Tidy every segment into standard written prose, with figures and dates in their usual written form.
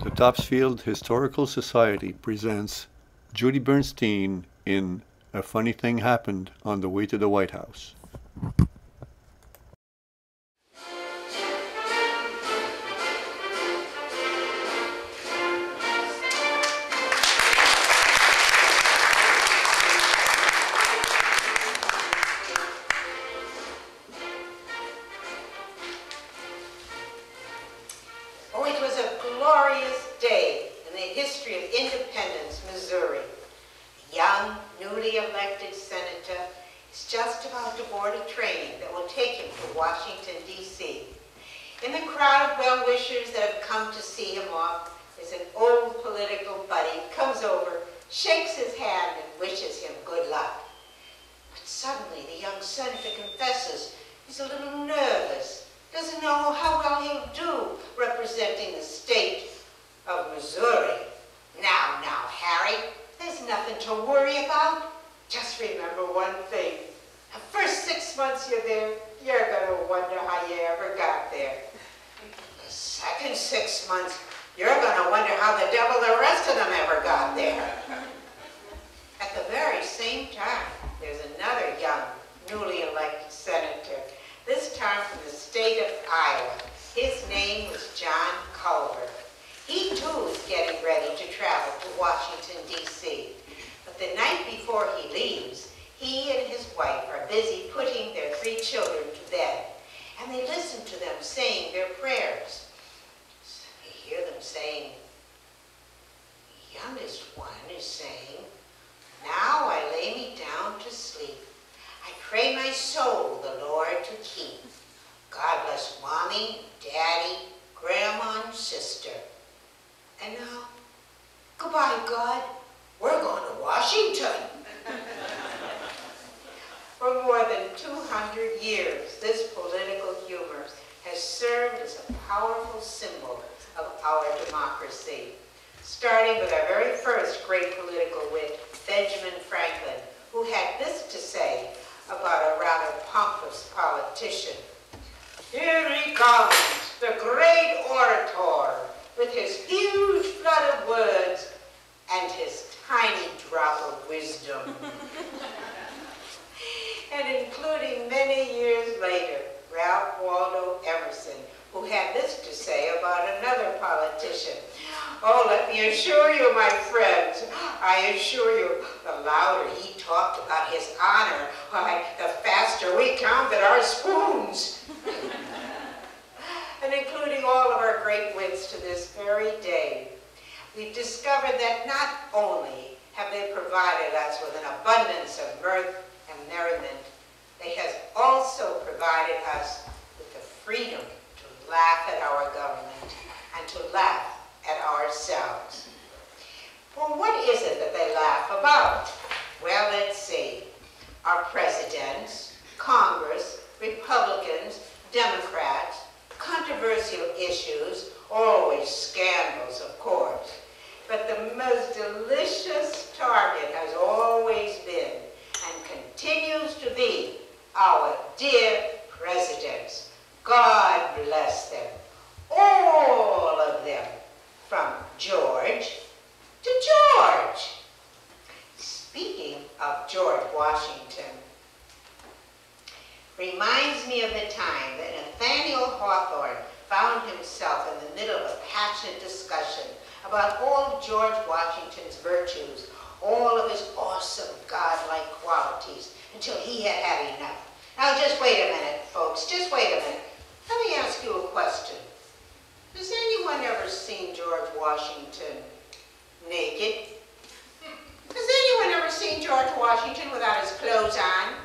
The Topsfield Historical Society presents Judy Bernstein in A Funny Thing Happened on the Way to the White House. Washington, D.C. In the crowd of well-wishers that have come to see him off, there's an old political buddy, comes over, shakes his hand, and wishes him good luck. But suddenly the young senator confesses he's a little nervous, doesn't know how well he'll do representing the state of Missouri. Now, Harry, there's nothing to worry about. Just remember one thing. The first 6 months you're there, you're going to wonder how you ever got there. The second 6 months, you're going to wonder how the devil the rest of them ever got there. At the very same time, there's another young, newly elected senator, this time from the state of Iowa. His name was John Culver. He, too, is getting ready to travel to Washington, D.C. But the night before he leaves, he and his wife are busy putting their 3 children to bed, and they listen to them saying their prayers. You hear them saying, the youngest one is saying, "Now I lay me down to sleep. I pray my soul the Lord to keep. God bless Mommy, Daddy, Grandma, and Sister. And now, goodbye, God. We're going to Washington." For more than 200 years, this political humor has served as a powerful symbol of our democracy, starting with our very first great political wit, Benjamin Franklin, who had this to say about a rather pompous politician. "Here he comes, the great orator, with his huge flood of words and his tiny drop of wisdom." And including many years later, Ralph Waldo Emerson, who had this to say about another politician. "Oh, let me assure you, my friends, I assure you, the louder he talked about his honor, why, the faster we counted our spoons." And including all of our great wits to this very day, we've discovered that not only have they provided us with an abundance of mirth and merriment, they have also provided us with the freedom to laugh at our government and to laugh at ourselves. Well, what is it that they laugh about? Well, let's see. Our presidents, Congress, Republicans, Democrats, controversial issues, always scandals, of course. But the most delicious target has always been and continues to be our dear presidents. God bless them. All of them, from George to George. Speaking of George Washington, reminds me of the time that Nathaniel Hawthorne found himself in the middle of a passionate discussion about all George Washington's virtues, all of his awesome godlike qualities, until he had had enough. Now just wait a minute, folks, just wait a minute. Let me ask you a question. Has anyone ever seen George Washington naked? Has anyone ever seen George Washington without his clothes on?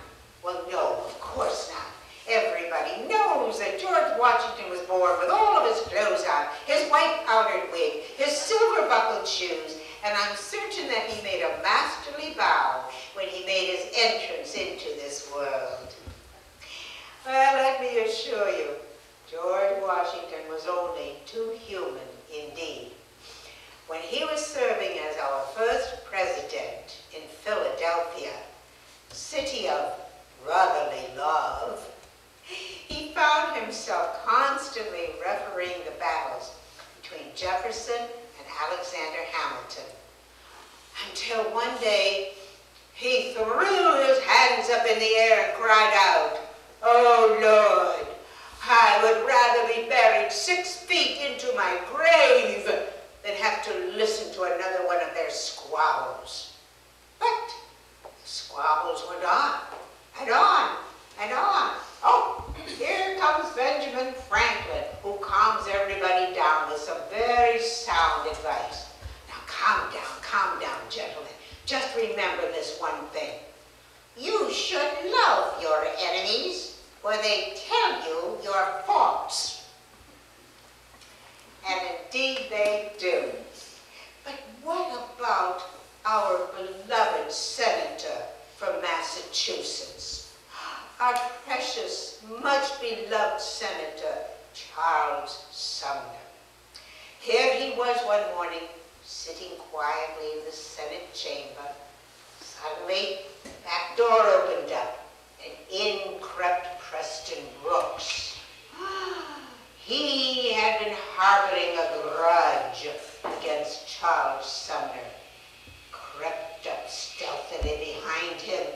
Well, no, of course not. Everybody knows that George Washington was born with all of his clothes on, his white powdered wig, his silver buckled shoes, and I'm certain that he made a masterly bow when he made his entrance into this world. Well, let me assure you, George Washington was only too human indeed. When he was serving as our first president in Philadelphia, city of brotherly love, found himself constantly refereeing the battles between Jefferson Alexander Hamilton. Until one day, he threw his hands up in the air and cried out, "Oh Lord, I would rather be buried 6 feet into my grave than have to listen to another one of their squabbles." But the squabbles went on, and on, and on. Oh, here comes Benjamin Franklin, who calms everybody down with some very sound advice. Now calm down, gentlemen. Just remember this one thing. You should love your enemies, for they tell you your faults. And indeed they do. But what about our beloved senator from Massachusetts? Our precious, much beloved Senator Charles Sumner. Here he was one morning, sitting quietly in the Senate chamber. Suddenly, the back door opened up, and in crept Preston Brooks. He had been harboring a grudge against Charles Sumner, crept up stealthily behind him,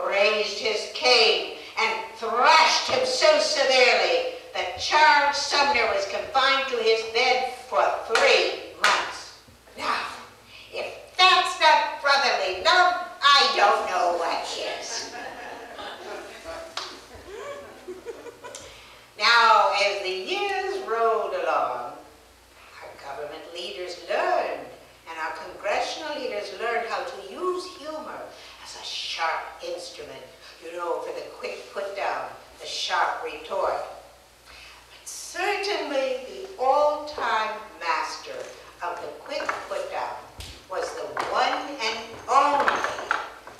raised his cane, and thrashed him so severely that Charles Sumner was confined to his bed for 3 months. Now, if that's not brotherly love, I don't know what is. Now, as the years rolled along, our government leaders learned, and our congressional leaders learned how to use humor as a sharp instrument, you know, for the quick put down, the sharp retort. But certainly the all-time master of the quick put down was the one and only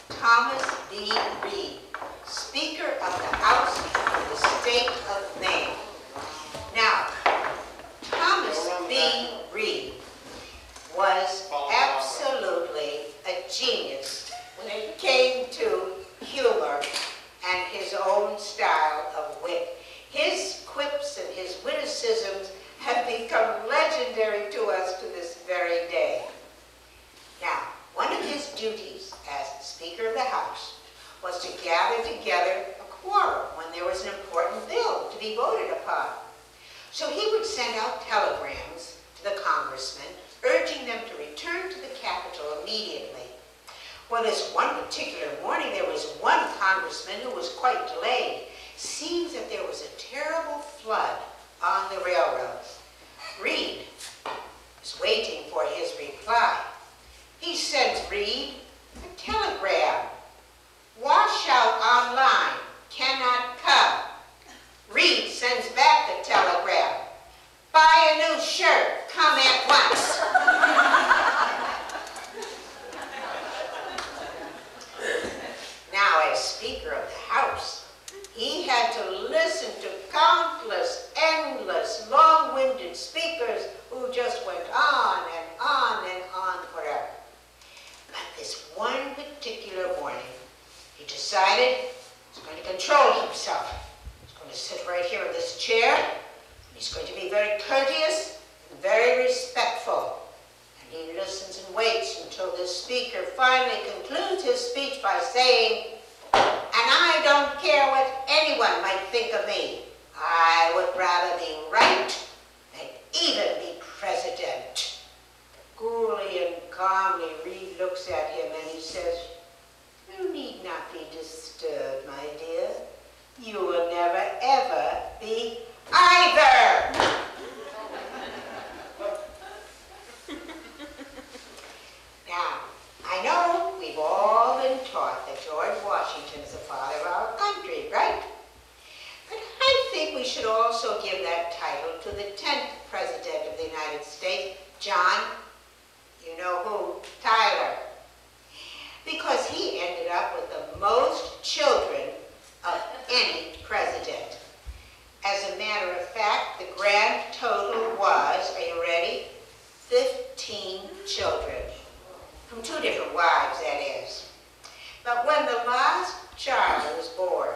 Thomas B. Reed, Speaker of the House of the State of Maine. Now, Thomas B. Reed was absolutely a genius when it came to humor and his own style of wit. His quips and his witticisms have become legendary to us to this very day. Now, one of his duties as Speaker of the House was to gather together a quorum when there was an important bill to be voted upon. So he would send out telegrams to the congressmen, urging them to return to the Capitol immediately. Well, this one particular morning, there was one congressman who was quite delayed. Seems that there was a terrible flood on the railroad. Reed was waiting for his reply. He sends Reed a telegram. "Washout online, cannot come." Reed sends back the telegram. "Buy a new shirt, come at once." Now, as Speaker of the House, he had to listen to countless, endless, long-winded speakers who just went on and on and on forever. But this one particular morning, he decided he was going to control himself. He's going to sit right here in this chair, and he's going to be very courteous and very respectful. And he listens and waits until the speaker finally concludes his speech by saying, "And I don't care what anyone might think of me. I would rather be right than even be president." Coolly and calmly, Reed looks at him and he says, "You need not be disturbed, my dear. You will never, ever be either." Now, I know we've all been taught that George Washington is the father of our country, right? But I think we should also give that title to the 10th President of the United States, John, you know who, Tyler. Because he ended up with the most children of any president. As a matter of fact, the grand total was, are you ready? 15 children. From 2 different wives, that is. But when the last child was born,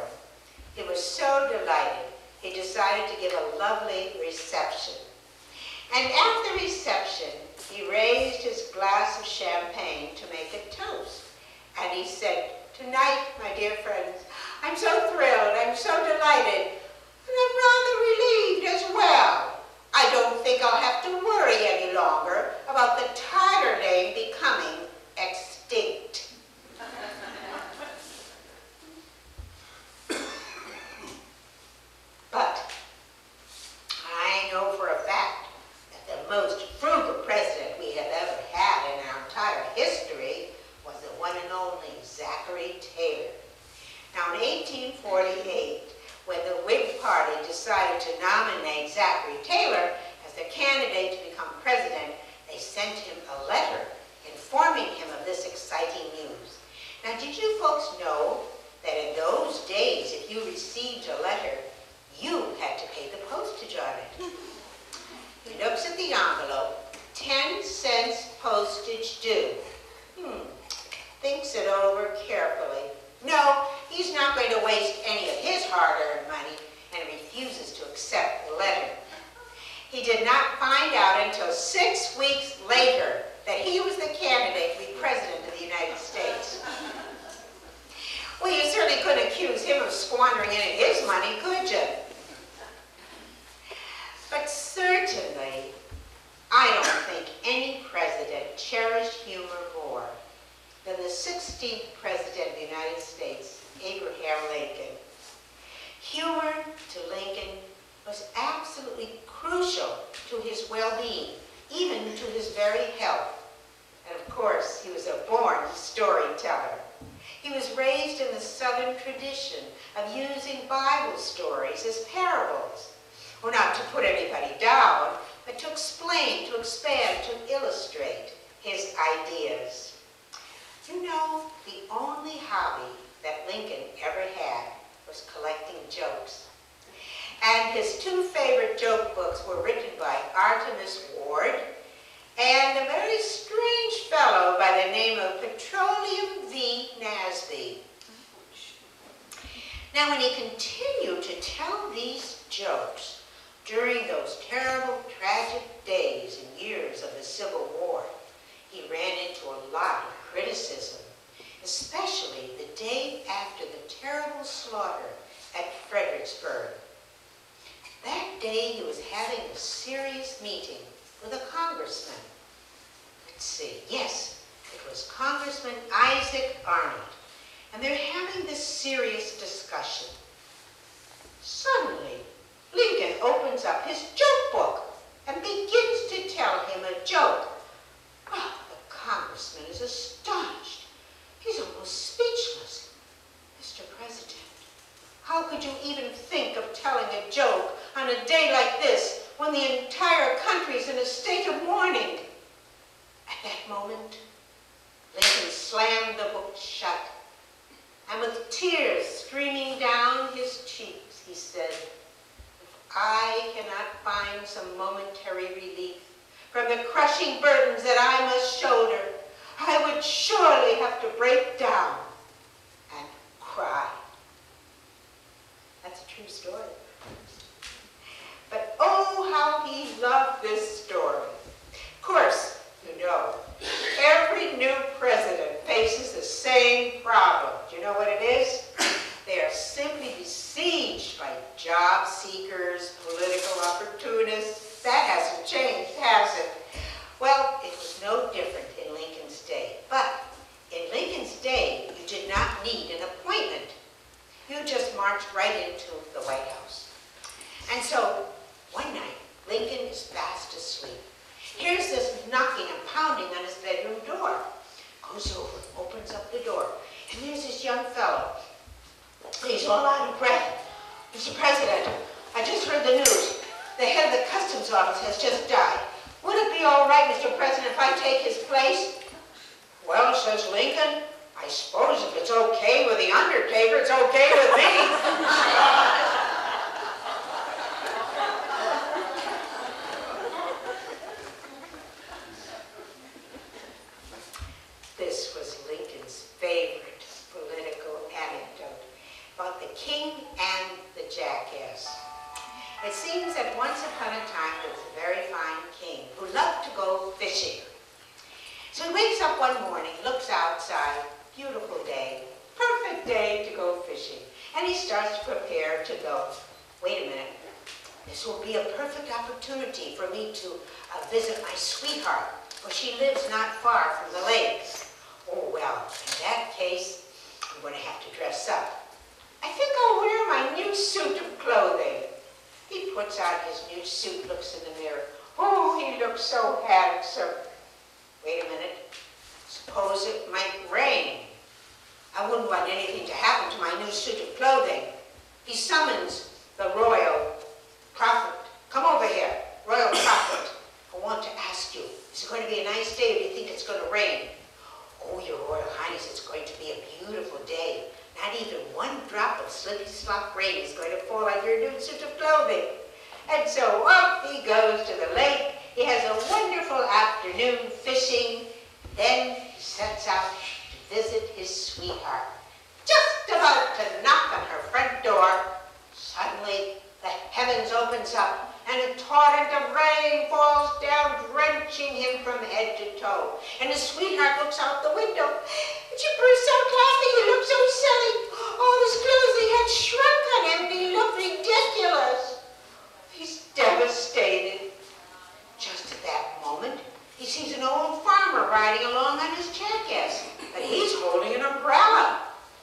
he was so delighted, he decided to give a lovely reception. And at the reception, he raised his glass of champagne to make a toast. And he said, "Tonight, my dear friends, I'm so thrilled, I'm so delighted, and I'm rather relieved as well. I don't think I'll have to worry any longer about the Tyler name becoming extinct." But I know for a fact that the most frugal president we have ever had in our entire history was the one and only Zachary Taylor. Now, in 1848, when the Whig Party decided to nominate Zachary Taylor as the candidate to become president, they sent him a letter informing him of this exciting news. Now, did you folks know that in those days, if you received a letter, you had to pay the postage on it? He looks at the envelope, 10 cents postage due. Thinks it over carefully. No, he's not going to waste any of his hard-earned money, and refuses to accept the letter. He did not find out until 6 weeks later that he was the candidate to be president of the United States. Well, you certainly couldn't accuse him of squandering any of his money, could you? But certainly, I don't think any president cherished humor more than the 16th president of the United States, Abraham Lincoln. Humor to Lincoln was absolutely crucial to his well-being, even to his very health. And of course, he was a born storyteller. He was raised in the Southern tradition of using Bible stories as parables. Well, not to put anybody down, but to explain, to expand, to illustrate his ideas. You know, the only hobby that Lincoln ever had was collecting jokes. And his two favorite joke books were written by Artemus Ward and a very strange fellow by the name of Petroleum V. Nasby. Now, when he continued to tell these jokes during those terrible, tragic days and years of the Civil War, he ran into a lot of criticism, especially the day after the terrible slaughter at Fredericksburg. That day he was having a serious meeting with a congressman. Let's see, yes, it was Congressman Isaac Arnold, and they're having this serious discussion. Suddenly, Lincoln opens up his joke book and begins to tell him a joke. Oh, the congressman is astonished. He's almost speechless. "Mr. President, how could you even think of telling a joke on a day like this when the entire country's in a state of mourning?" At that moment, Lincoln slammed the book shut, and with tears streaming down his cheeks, he said, "If I cannot find some momentary relief from the crushing burdens that I must shoulder, I would surely have to break down and cry." That's a true story. But oh, how he loved this story. Of course, you know, every new president faces the same problem. Do you know what it is? They are simply besieged by job seekers, political opportunists. That hasn't changed, has it? Well, it was no different in Lincoln's day. But in Lincoln's day, you did not need an appointment. You just marched right into the White House. And so, one night, Lincoln is fast asleep. Here's this knocking and pounding on his bedroom door. Goes over, opens up the door, and there's this young fellow. He's all out of breath. "Mr. President, I just heard the news. The head of the Customs Office has just died. Would it be all right, Mr. President, if I take his place?" "Well," says Lincoln, "I suppose if it's okay with the undertaker, it's okay with me." This was Lincoln's favorite political anecdote about the king and the jackass. It seems that once upon a time there was a very fine king who loved to go fishing. So he wakes up one morning, looks outside, beautiful day, perfect day to go fishing. And he starts to prepare to go. Wait a minute, this will be a perfect opportunity for me to visit my sweetheart, for she lives not far from the lake. Oh well, in that case, I'm going to have to dress up. I think I'll wear my new suit of clothing. He puts on his new suit, looks in the mirror. Oh, he looks so handsome. Wait a minute, suppose it might rain. I wouldn't want anything to happen to my new suit of clothing. He summons the royal prophet. Come over here, royal prophet. I want to ask you, is it going to be a nice day or do you think it's going to rain? Oh, your royal highness, it's going to be a beautiful day. Not even one drop of slippy-slop rain is going to fall on your new suit of clothing. And so off he goes to the lake. He has a wonderful afternoon fishing. Then he sets out to visit his sweetheart. Just about to knock on her front door, suddenly the heavens opens up and a torrent of rain falls down, drenching him from head to toe. And his sweetheart looks out the window. And she bursts out laughing. He looked so silly. All his clothes he had shrunk on him, and he looked ridiculous. He's devastated. Just at that moment, he sees an old farmer riding along on his jackass, but he's holding an umbrella.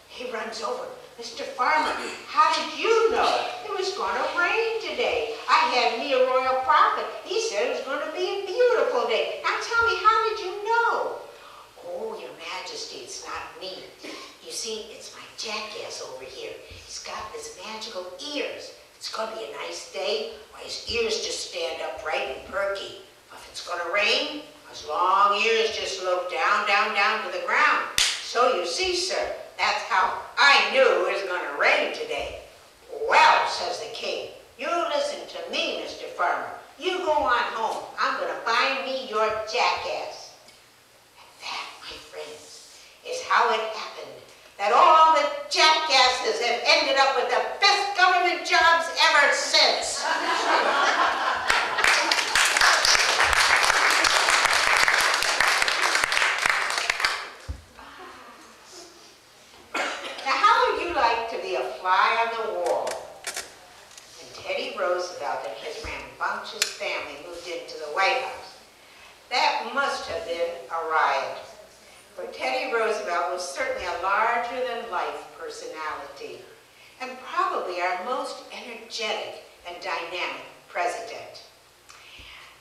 He runs over. Mr. Farmer, how did you know it was going to rain today? I had me a royal prophet. He said it was going to be a beautiful day. Now tell me, how did you know? Oh, your majesty, it's not me. You see, it's my jackass over here. He's got his magical ears. It's going to be a nice day. Why, his ears just stand upright and perky. If it's going to rain, his long ears just look down, down, down to the ground. So you see, sir, that's how I knew it was going to rain today. Well, says the king, you listen to me, Mr. Farmer. You go on home. I'm going to find me your jackass. And that, my friends, is how it happened that all the jackasses have ended up with the best government jobs ever since. Fly on the wall. When Teddy Roosevelt and his rambunctious family moved into the White House, that must have been a riot. For Teddy Roosevelt was certainly a larger-than-life personality, and probably our most energetic and dynamic president.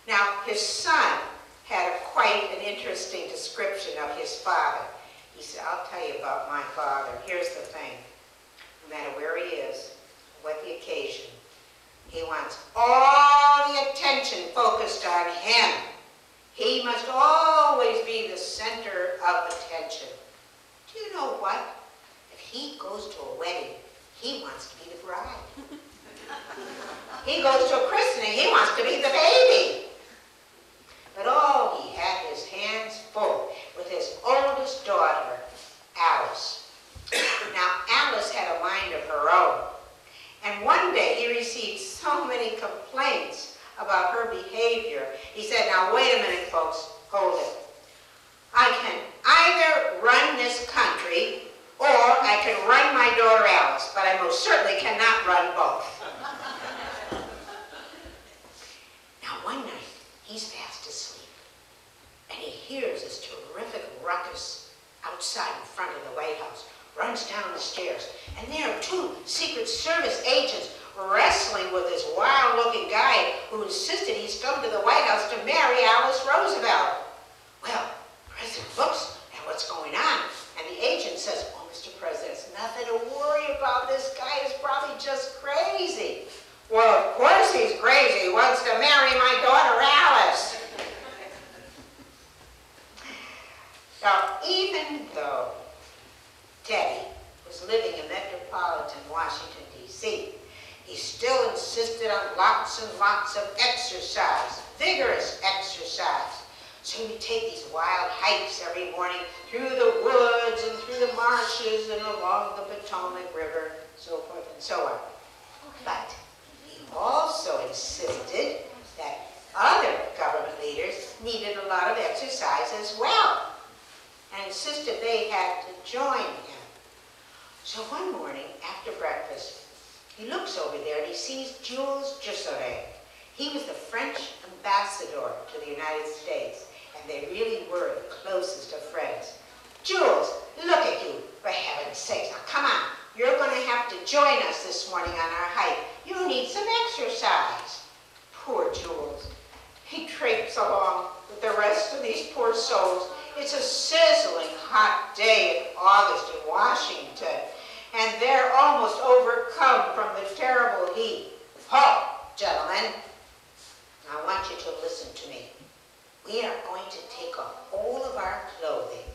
Now, his son had quite an interesting description of his father. He said, I'll tell you about my father. Here's the thing. No matter where he is, what the occasion, he wants all the attention focused on him. He must always be the center of attention. Do you know what? If he goes to a wedding, he wants to be the bride. He goes to a christening, he wants to be the baby. But oh, he had his hands full with his oldest daughter, Alice. Now, Alice had a mind of her own, and one day he received so many complaints about her behavior. He said, now wait a minute, folks, hold it. I can either run this country, or I can run my daughter Alice, but I most certainly cannot run both. Now, one night, he's fast asleep, and he hears this terrific ruckus outside in front of the White House. Runs down the stairs, and there are two Secret Service agents wrestling with this wild-looking guy who insisted he's come to the White House to marry Alice Roosevelt. Well, the president looks at what's going on, and the agent says, oh, Mr. President, it's nothing to worry about. This guy is probably just crazy. Well, of course he's crazy. He wants to marry my daughter Alice. Now, even though Teddy was living in metropolitan Washington, D.C., he still insisted on lots and lots of exercise, vigorous exercise. So he would take these wild hikes every morning through the woods and through the marshes and along the Potomac River, so forth and so on. But he also insisted that other government leaders needed a lot of exercise as well and insisted they had to join him. So one morning after breakfast, he looks over there and he sees Jules Jusseré. He was the French ambassador to the United States, and they really were the closest of friends. Jules, look at you, for heaven's sake. Now come on, you're going to have to join us this morning on our hike. You need some exercise. Poor Jules. He traipses along with the rest of these poor souls. It's a sizzling hot day in August in Washington, and they're almost overcome from the terrible heat. Halt, gentlemen. I want you to listen to me. We are going to take off all of our clothing.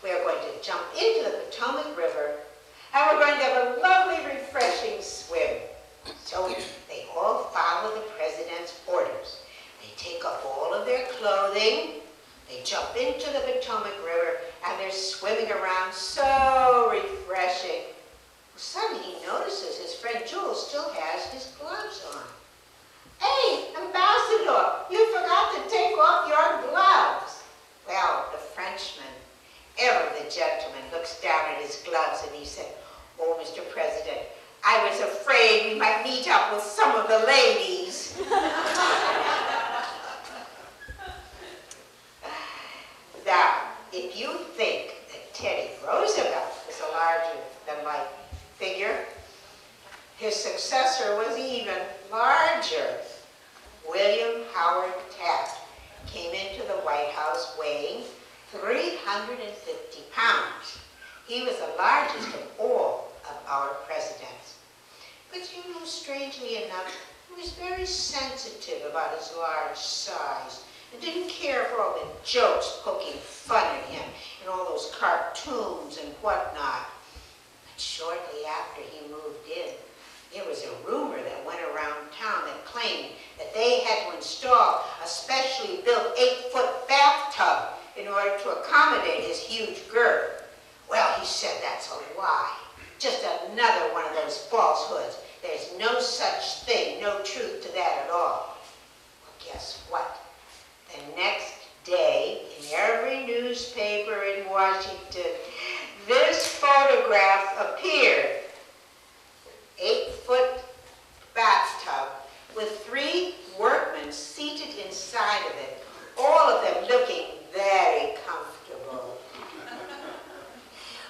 We are going to jump into the Potomac River, and we're going to have a lovely, refreshing swim. So they all follow the president's orders. They take off all of their clothing, they jump into the Potomac River, and they're swimming around, so refreshing. Suddenly he notices his friend Jules still has his gloves on. Hey, Ambassador, you forgot to take off your gloves. Well, the Frenchman, ever the gentleman, looks down at his gloves and he said, "Oh, Mr. President, I was afraid we might meet up with some of the ladies." Now, if you think that Teddy Roosevelt was a larger-than-life figure, his successor was even larger. William Howard Taft came into the White House weighing 350 pounds. He was the largest of all of our presidents. But you know, strangely enough, he was very sensitive about his large size and didn't care for all the jokes poking fun at him and all those cartoons and whatnot. But shortly after he moved in, there was a rumor that went around town that claimed that they had to install a specially built 8-foot bathtub in order to accommodate his huge girth. Well, he said that's a lie. Just another one of those falsehoods. There's no such thing, no truth to that at all. Well, guess what? The next day, in every newspaper in Washington, this photograph appeared. 8-foot bathtub with 3 workmen seated inside of it, all of them looking very comfortable.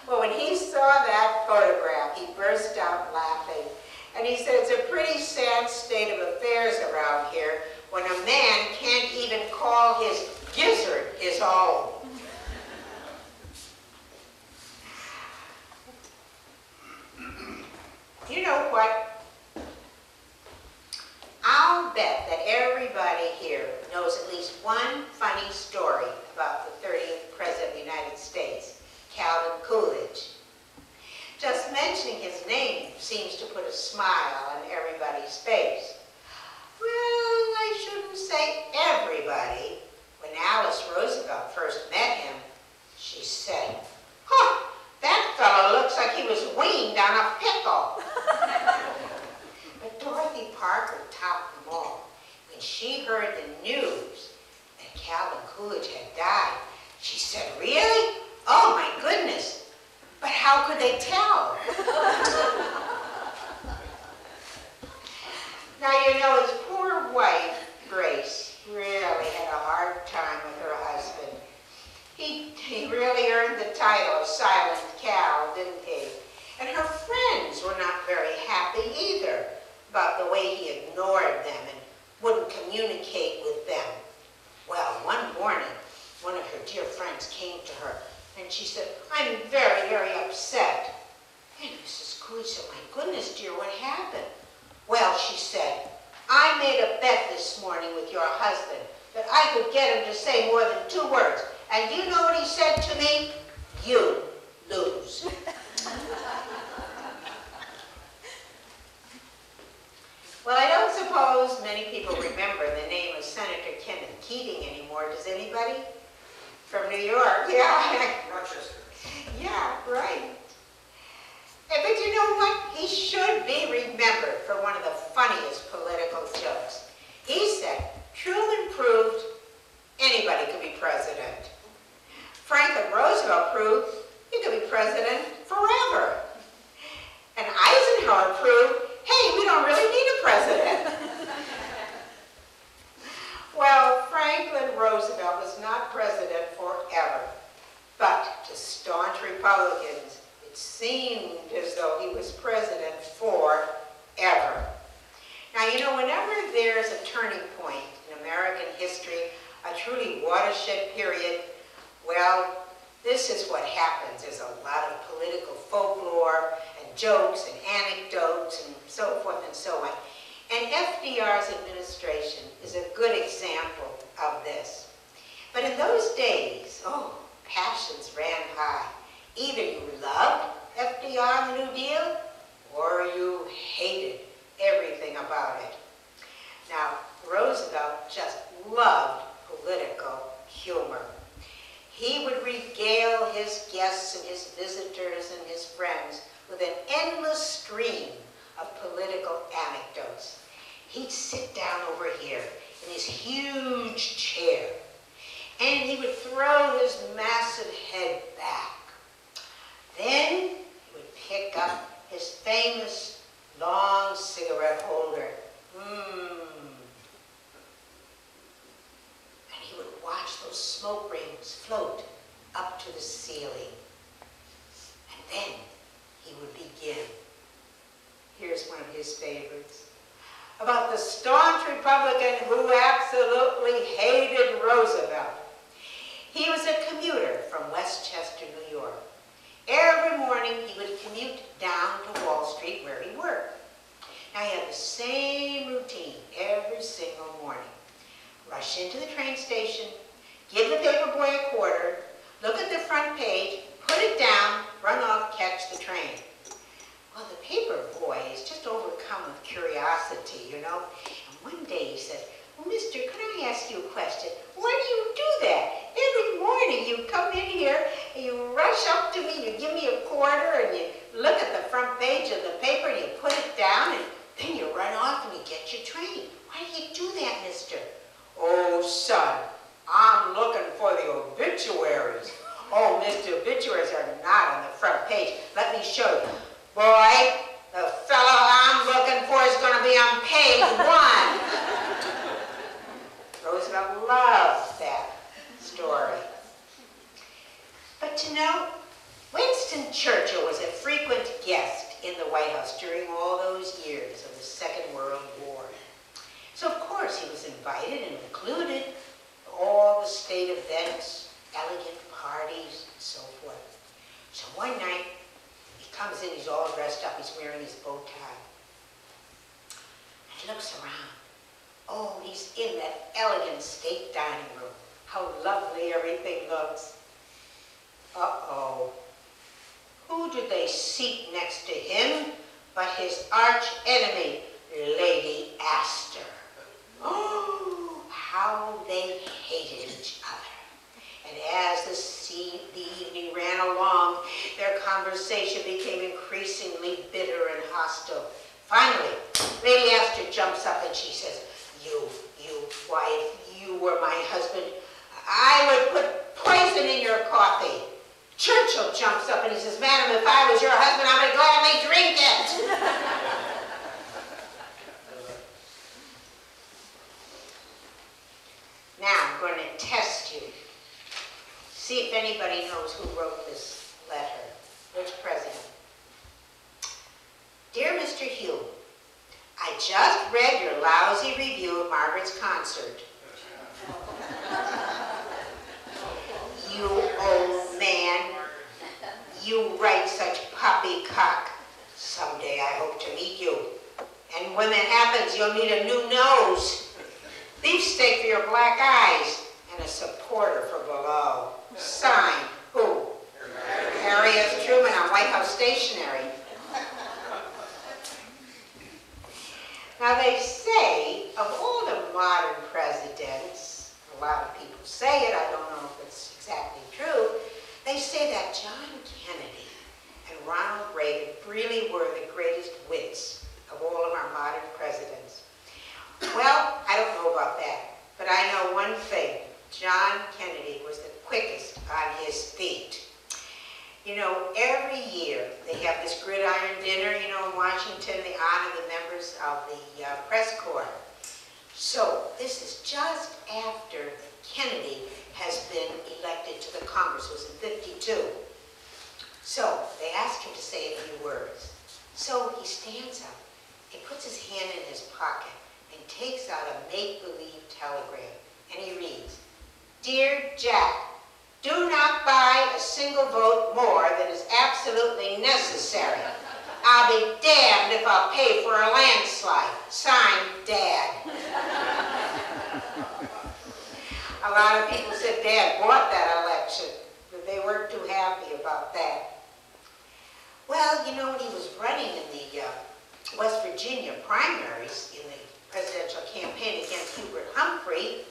Well, when he saw that photograph, he burst out laughing, and he said, "It's a pretty sad state of affairs around here when a man can't even call his gizzard his own." You know what? I'll bet that everybody here knows at least one funny story about the 30th President of the United States, Calvin Coolidge. Just mentioning his name seems to put a smile on everybody's face. Well, I shouldn't say everybody. When Alice Roosevelt first met him, she said, "Huh, that fellow looks like he was weaned on a pickle." But Dorothy Parker topped them all. When she heard the news that Calvin Coolidge had died, she said, "Really? Oh my goodness. But how could they tell?" Now, you know, his poor wife, Grace, really had a hard time with her husband. He really earned the title of Silent Cal, didn't he? And her friends were not very happy either about the way he ignored them and wouldn't communicate with them. Well, one morning, one of her dear friends came to her and she said, "I'm very, very upset." And Mrs. Coolidge said, "My goodness, dear, what happened?" "Well," she said, "I made a bet this morning with your husband that I could get him to say more than 2 words. And you know what he said to me? You lose." Well, I don't suppose many people remember the name of Senator Kenneth Keating anymore. Does anybody? From New York, yeah. Rochester. Yeah, right. But you know what? He should be remembered for one of the funniest political jokes. He said, "Truman proved anybody could be president. Franklin Roosevelt proved he could be president forever. And Eisenhower proved, hey, we don't really need a president. Well, Franklin Roosevelt was not president forever. But to staunch Republicans, it seemed as though he was president forever. Now, you know, whenever there's a turning point in American history, a truly watershed period, well, this is what happens. There's a lot of political folklore and jokes and anecdotes and so forth and so on. And FDR's administration is a good example of this. But in those days, oh, passions ran high. Either you loved FDR and the New Deal, or you hated everything about it. Now, Roosevelt just loved political humor. He would regale his guests and his visitors and his friends with an endless stream of political anecdotes. He'd sit down over here in his huge chair, and he would throw his massive head back. Then he would pick up his famous long cigarette holder. And he would watch those smoke rings float up to the ceiling. And then he would begin. Here's one of his favorites. About the staunch Republican who absolutely hated Roosevelt. He was a commuter from Westchester, New York. Every morning he would commute down to Wall Street where he worked. Now he had the same routine every single morning. Rush into the train station, give the paper boy a quarter, look at the front page, put it down, run off, catch the train. Well, the paper boy is just overcome with curiosity, you know. And one day he said, well, mister, could I ask you a question? Why do you do that? Every morning you come in here and you rush up to me, you give me a quarter, and you look at the front page of the paper and you put it down, and then you run off and you get your train. Why do you do that, mister? Oh, son, I'm looking for the obituaries. Oh, mister, obituaries are not on the front page. Let me show you. Boy, the fellow I'm looking for is going to be on page 1. Roosevelt loves that story. But to know, Winston Churchill was a frequent guest in the White House during all those years of the Second World War. So of course he was invited and included in all the state events, elegant parties, and so forth. So one night, he comes in, he's all dressed up, he's wearing his bow tie. And he looks around. Oh, he's in that elegant state dining room. How lovely everything looks. Uh-oh. Who did they seat next to him but his arch enemy, Lady Astor? Oh, how they hated each other. And as the evening ran along, their conversation became increasingly bitter and hostile. Finally, Lady Astor jumps up and she says, why, if you were my husband, I would put poison in your coffee. Churchill jumps up and he says, Madam, if I was your husband, I would gladly drink it. Now I'm going to test you. See if anybody knows who wrote this letter. Which president? Dear Mr. Hume, I just read your lousy review of Margaret's concert. You old man, you write such poppycock. Someday I hope to meet you. And when that happens, you'll need a new nose, beefsteak for your black eyes, and a supporter for below. Signed, who? Harry S. Truman on White House stationery. Now they say, of all the modern presidents, a lot of people say it, I don't know if it's exactly true, they say that John Kennedy and Ronald Reagan really were the greatest wits of all of our modern presidents. Well, I don't know about that, but I know one thing. John F. Kennedy was the quickest on his feet. You know, every year they have this gridiron dinner, you know, in Washington. They honor the members of the press corps. So this is just after Kennedy has been elected to the Congress. It was in '52. So they asked him to say a few words. So he stands up, he puts his hand in his pocket, and takes out a make-believe telegram. And he reads, "Dear Jack, do not buy a single vote more than is absolutely necessary. I'll be damned if I'll pay for a landslide. Signed, Dad." A lot of people said Dad bought that election, but they weren't too happy about that. Well, you know, when he was running in the West Virginia primaries in the presidential campaign against Hubert Humphrey,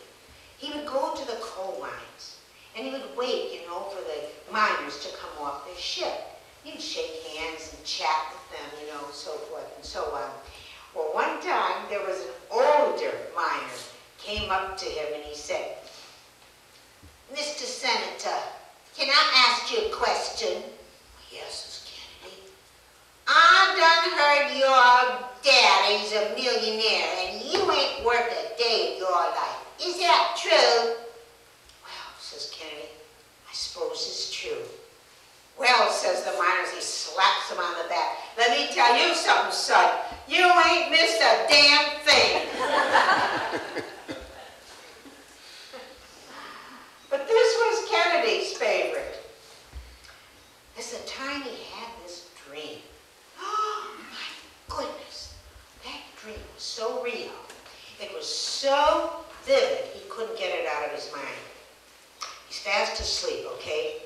he would go to the coal mines. And he would wait, you know, for the miners to come off their ship. He'd shake hands and chat with them, you know, so forth and so on. Well, one time there was an older miner came up to him and he said, "Mr. Senator, can I ask you a question?" "Yes, Miss Kennedy." "I done heard your daddy's a millionaire and you ain't worked a day of your life. Is that true?" "Well," says Kennedy, "I suppose it's true." "Well," says the miner as he slaps him on the back, "let me tell you something, son. You ain't missed a damn thing." But this was Kennedy's favorite. It's the time he had this dream. Oh, my goodness. That dream was so real. It was so vivid, he couldn't get it out of his mind. He's fast asleep, okay?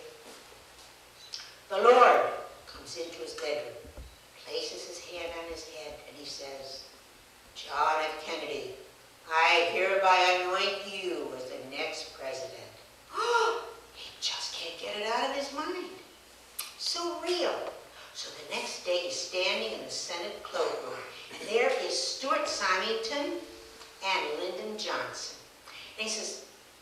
The Lord comes into his bedroom, places his hand on his head, and he says, "John F. Kennedy, I hereby anoint you as the next president." Oh, he just can't get it out of his mind. So real. So the next day he's standing in the Senate cloakroom, and there is Stuart Symington and Lyndon Johnson. And he says,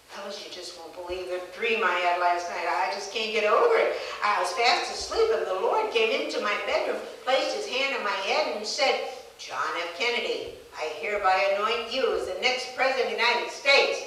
"Fellas, you just won't believe the dream I had last night. I just can't get over it. I was fast asleep and the Lord came into my bedroom, placed his hand on my head and said, 'John F. Kennedy, I hereby anoint you as the next president of the United States.'"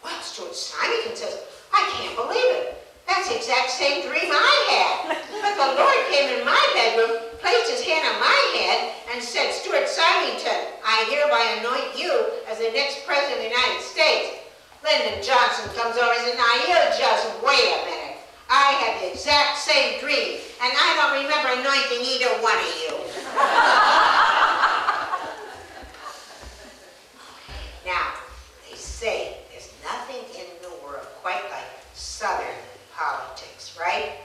Well, Stuart Symington says, "I can't believe it. That's the exact same dream I had. But the Lord came in my bedroom, placed his hand on my head, and said, 'Stuart Symington, I hereby anoint you as the next president of the United States.'" Lyndon Johnson comes over and says, "Now you just wait a minute. I had the exact same dream, and I don't remember anointing either one of you." Now, they say there's nothing in the world quite like Southern politics, right?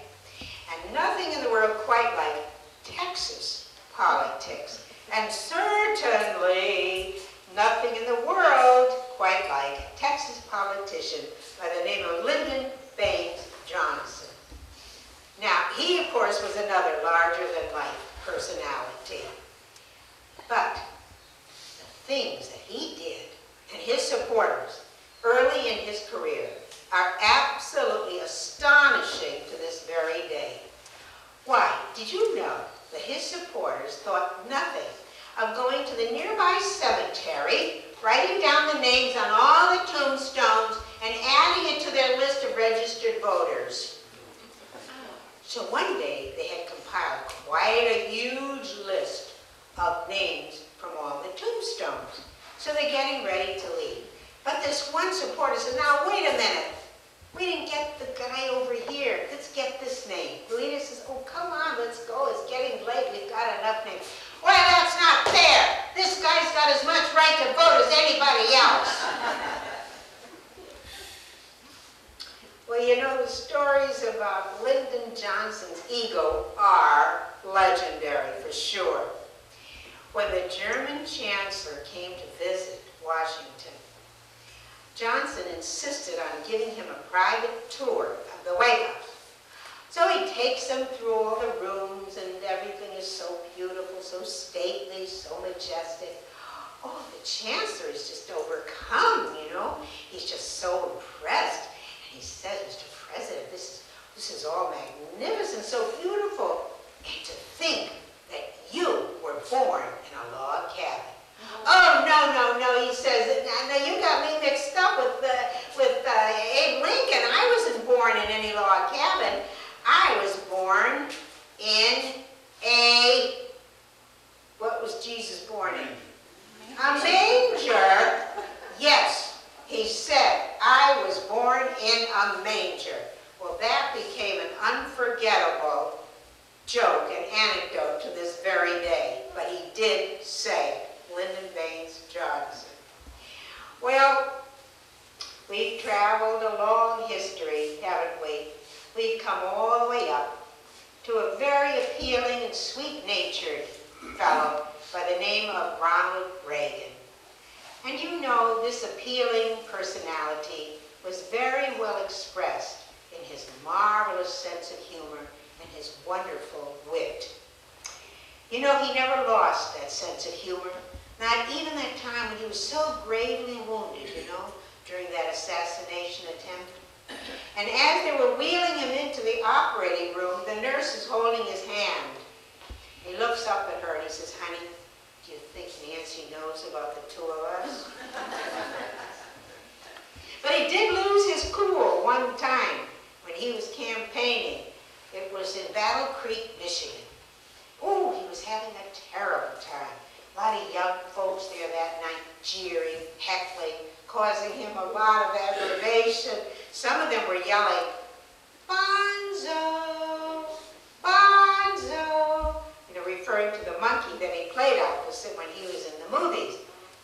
And nothing in the world quite like Texas politics. And certainly nothing in the world quite like a Texas politician by the name of Lyndon B. Johnson. Now, he, of course, was another larger-than-life personality. But the things that he did and his supporters early in his career are absolutely astonishing to this very day. Why, did you know that his supporters thought nothing of going to the nearby cemetery, writing down the names on all the tombstones, and adding it to their list of registered voters? So one day they had compiled quite a huge list of names from all the tombstones. So they're getting ready to leave. But this one supporter said, "Now wait a minute. We didn't get the guy over here. Let's get this name." The leader says, "Oh, come on, let's go. It's getting late. We've got enough names." "Well, that's not fair. This guy's got as much right to vote as anybody else." Well, you know, the stories about Lyndon Johnson's ego are legendary, for sure. When the German chancellor came to visit Washington, Johnson insisted on giving him a private tour of the White House. So he takes him through all the rooms, and everything is so beautiful, so stately, so majestic. Oh, the chancellor is just overcome, you know. He's just so impressed. And born in any log cabin. I was born in a, what was Jesus born in? A manger. Yes, he said, I was born in a manger. Well, that became an unforgettable joke and anecdote to this very day. But he did say, Lyndon B. Johnson. Well, we've traveled a long history, haven't we? We've come all the way up to a very appealing and sweet-natured fellow by the name of Ronald Reagan. And you know, this appealing personality was very well expressed in his marvelous sense of humor and his wonderful wit. You know, he never lost that sense of humor, not even that time when he was so gravely wounded, you know, during that assassination attempt. And as they were wheeling him into the operating room, the nurse is holding his hand. He looks up at her and he says, honey, do you think Nancy knows about the two of us? But he did lose his cool one time when he was campaigning. It was in Battle Creek, Michigan. Oh, he was having a terrible time. A lot of young folks there that night jeering, heckling, causing him a lot of aggravation. Some of them were yelling, Bonzo, Bonzo, you know, referring to the monkey that he played opposite when he was in the movies.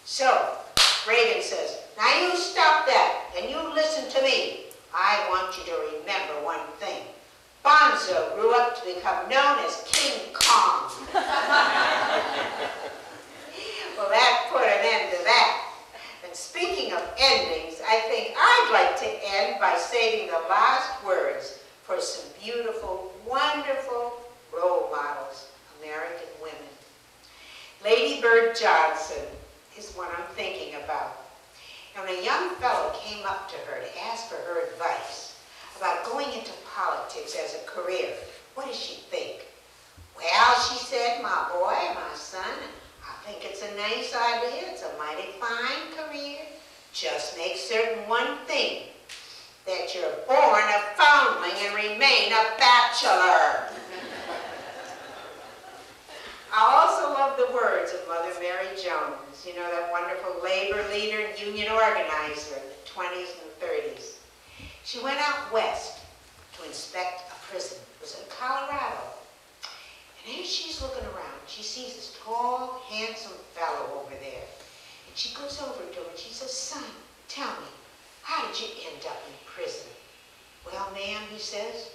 So, Reagan says, now you stop that and you listen to me. I want you to remember one thing. Bonzo grew up to become known as King Kong. Well, that put an end to that. And speaking of endings, I think I'd like to end by saving the last words for some beautiful, wonderful role models, American women. Lady Bird Johnson is one I'm thinking about. And when a young fellow came up to her to ask for her advice about going into politics as a career, what did she think? Well, she said, my boy, my son, I think it's a nice idea. It's a mighty fine career. Just make certain one thing, that you're born a foundling and remain a bachelor. I also love the words of Mother Mary Jones, you know, that wonderful labor leader and union organizer in the 20s and 30s. She went out west to inspect a prison. It was in Colorado. And as she's looking around, she sees this tall, handsome fellow over there. And she goes over to him and she says, son, tell me, how did you end up in prison? Well, ma'am, he says,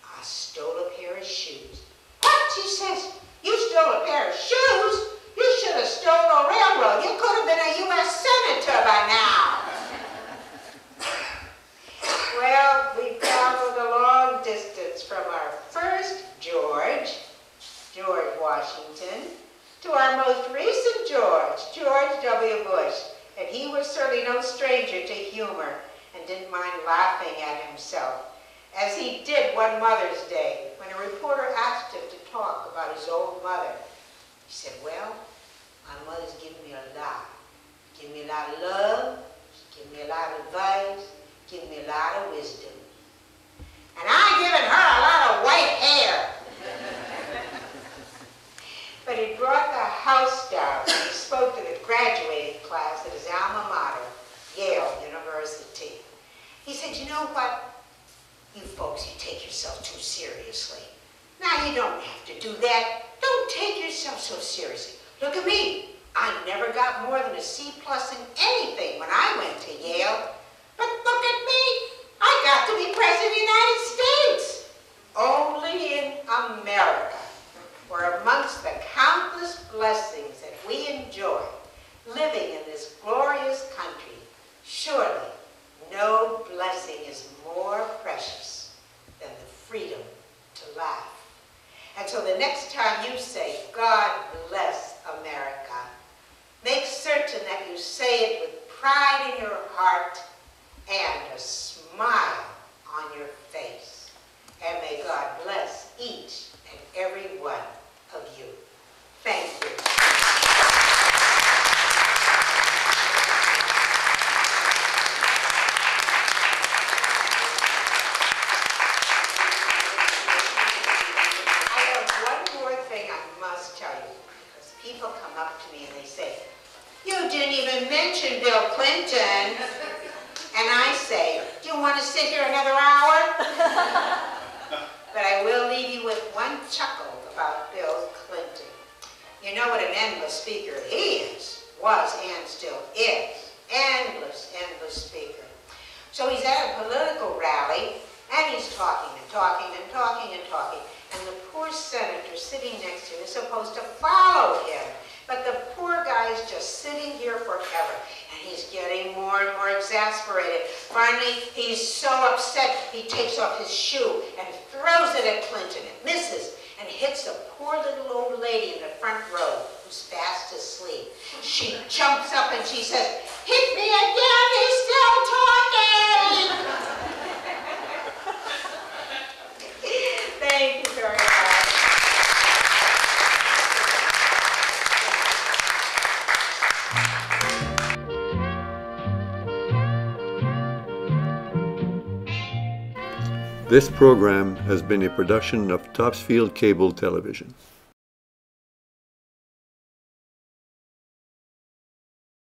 I stole a pair of shoes. What? She says, you stole a pair of shoes? You should have stolen a railroad. You could have been a U.S. Senator by now. Well, we traveled a long distance from our first George Washington, to our most recent George W. Bush. And he was certainly no stranger to humor and didn't mind laughing at himself, as he did one Mother's Day when a reporter asked him to talk about his old mother. He said, well, my mother's given me a lot. Given me a lot of love, she's given me a lot of advice, given me a lot of wisdom. And I've given her a lot of white hair. But he brought the house down when he spoke to the graduating class at his alma mater, Yale University. He said, you know what? You folks, you take yourself too seriously. Now, you don't have to do that. Don't take yourself so seriously. Look at me. I never got more than a C+ in anything when I went to Yale. But look at me. I got to be President of the United States. Only in America, where amongst the countless blessings that we enjoy living in this glorious country, surely no blessing is more precious than the freedom to laugh. And so the next time you say, God bless America, make certain that you say it with pride in your heart and a smile on your face. And may God bless each and every one of you. Thank you. endless speaker he was and still is. Endless speaker. So he's at a political rally, and he's talking and talking and talking and talking. And the poor senator sitting next to him is supposed to follow him. But the poor guy is just sitting here forever. And he's getting more and more exasperated. Finally, he's so upset, he takes off his shoe and throws it at Clinton. It misses and hits a poor little old lady in the front row who's fast asleep. She jumps up and she says, "Hit me again, he's still talking!" Thank you very much. This program has been a production of Topsfield Cable Television.